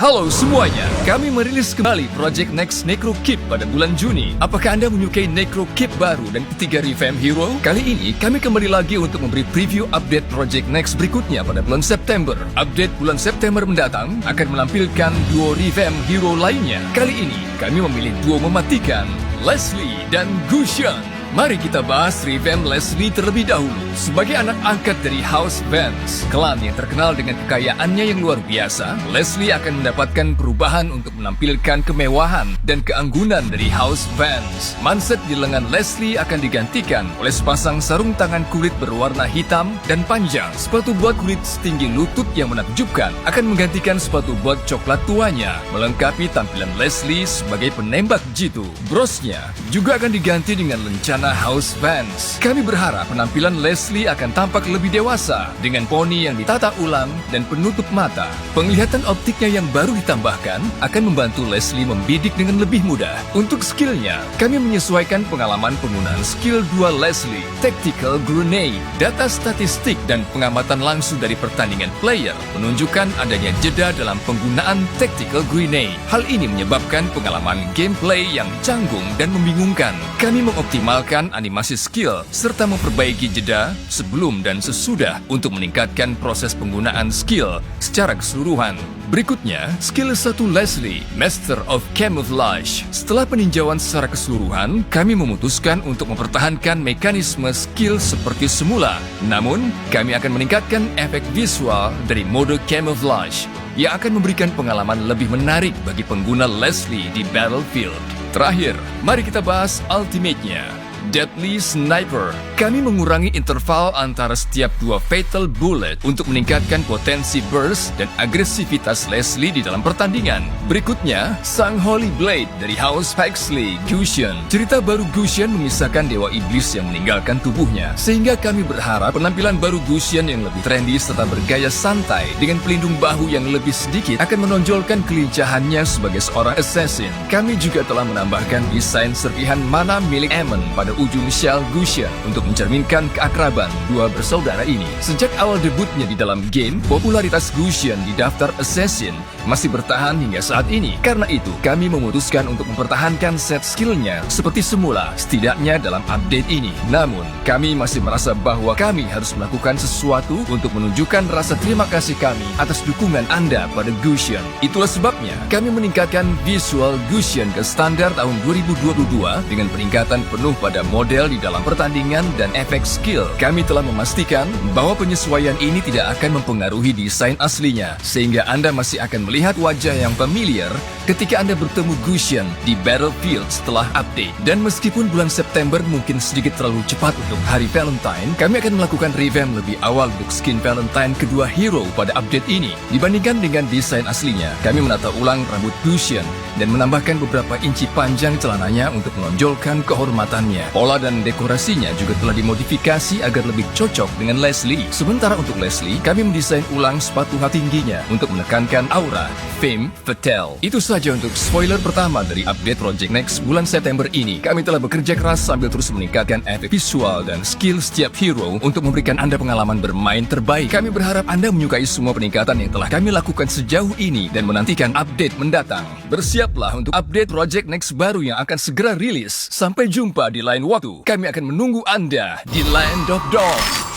Halo semuanya, kami merilis kembali Project Next Necro Keep pada bulan Juni. Apakah Anda menyukai Necro Keep baru dan ketiga revamp hero? Kali ini kami kembali lagi untuk memberi preview update Project Next berikutnya pada bulan September. Update bulan September mendatang akan menampilkan duo revamp hero lainnya. Kali ini kami memilih duo mematikan, Leslie dan Gusion. Mari kita bahas revamp Leslie terlebih dahulu. Sebagai anak angkat dari House Vance, klan yang terkenal dengan kekayaannya yang luar biasa, Leslie akan mendapatkan perubahan untuk menampilkan kemewahan dan keanggunan dari House Vance. Manset di lengan Leslie akan digantikan oleh sepasang sarung tangan kulit berwarna hitam dan panjang. Sepatu buat kulit setinggi lutut yang menakjubkan akan menggantikan sepatu buat coklat tuanya, melengkapi tampilan Leslie sebagai penembak jitu. Brosnya juga akan diganti dengan lencana House Vance. Kami berharap penampilan Leslie akan tampak lebih dewasa dengan poni yang ditata ulang dan penutup mata. Penglihatan optiknya yang baru ditambahkan akan membantu Leslie membidik dengan lebih mudah. Untuk skillnya, kami menyesuaikan pengalaman penggunaan skill 2 Leslie, Tactical Grenade. Data statistik dan pengamatan langsung dari pertandingan player menunjukkan adanya jeda dalam penggunaan Tactical Grenade. Hal ini menyebabkan pengalaman gameplay yang canggung dan membingungkan. Kami mengoptimalkan animasi skill serta memperbaiki jeda sebelum dan sesudah untuk meningkatkan proses penggunaan skill secara keseluruhan. Berikutnya, skill 1 Leslie, Master of Camouflage. Setelah peninjauan secara keseluruhan, kami memutuskan untuk mempertahankan mekanisme skill seperti semula. Namun, kami akan meningkatkan efek visual dari mode Camouflage yang akan memberikan pengalaman lebih menarik bagi pengguna Leslie di Battlefield. Terakhir, mari kita bahas ultimate-nya. Deadly Sniper. Kami mengurangi interval antara setiap dua Fatal Bullet untuk meningkatkan potensi burst dan agresivitas Leslie di dalam pertandingan. Berikutnya, Sang Holy Blade dari House Paxley, Gusion. Cerita baru Gusion memisahkan dewa iblis yang meninggalkan tubuhnya, sehingga kami berharap penampilan baru Gusion yang lebih trendy serta bergaya santai dengan pelindung bahu yang lebih sedikit akan menonjolkan kelincahannya sebagai seorang assassin. Kami juga telah menambahkan desain serpihan mana milik Aemon pada ujung Shell Gusion untuk mencerminkan keakraban dua bersaudara ini. Sejak awal debutnya di dalam game, popularitas Gusion di daftar Assassin masih bertahan hingga saat ini. Karena itu, kami memutuskan untuk mempertahankan set skillnya seperti semula, setidaknya dalam update ini. Namun, kami masih merasa bahwa kami harus melakukan sesuatu untuk menunjukkan rasa terima kasih kami atas dukungan Anda pada Gusion. Itulah sebabnya, kami meningkatkan visual Gusion ke standar tahun 2022 dengan peningkatan penuh pada model di dalam pertandingan dan efek skill. Kami telah memastikan bahwa penyesuaian ini tidak akan mempengaruhi desain aslinya, sehingga Anda masih akan melihat wajah yang familiar ketika Anda bertemu Gusion di Battlefield setelah update. Dan meskipun bulan September mungkin sedikit terlalu cepat untuk hari Valentine, kami akan melakukan revamp lebih awal untuk skin Valentine kedua hero pada update ini. Dibandingkan dengan desain aslinya, kami menata ulang rambut Gusion dan menambahkan beberapa inci panjang celananya untuk menonjolkan kehormatannya. Pola dan dekorasinya juga telah dimodifikasi agar lebih cocok dengan Leslie. Sementara untuk Leslie, kami mendesain ulang sepatu hak tingginya untuk menekankan aura Femme Fatale. Itu saja untuk spoiler pertama dari update Project Next bulan September ini. Kami telah bekerja keras sambil terus meningkatkan efek visual dan skill setiap hero untuk memberikan Anda pengalaman bermain terbaik. Kami berharap Anda menyukai semua peningkatan yang telah kami lakukan sejauh ini dan menantikan update mendatang. Bersiaplah untuk update Project Next baru yang akan segera rilis. Sampai jumpa di lain waktu. Kami akan menunggu Anda di Land of Dawn.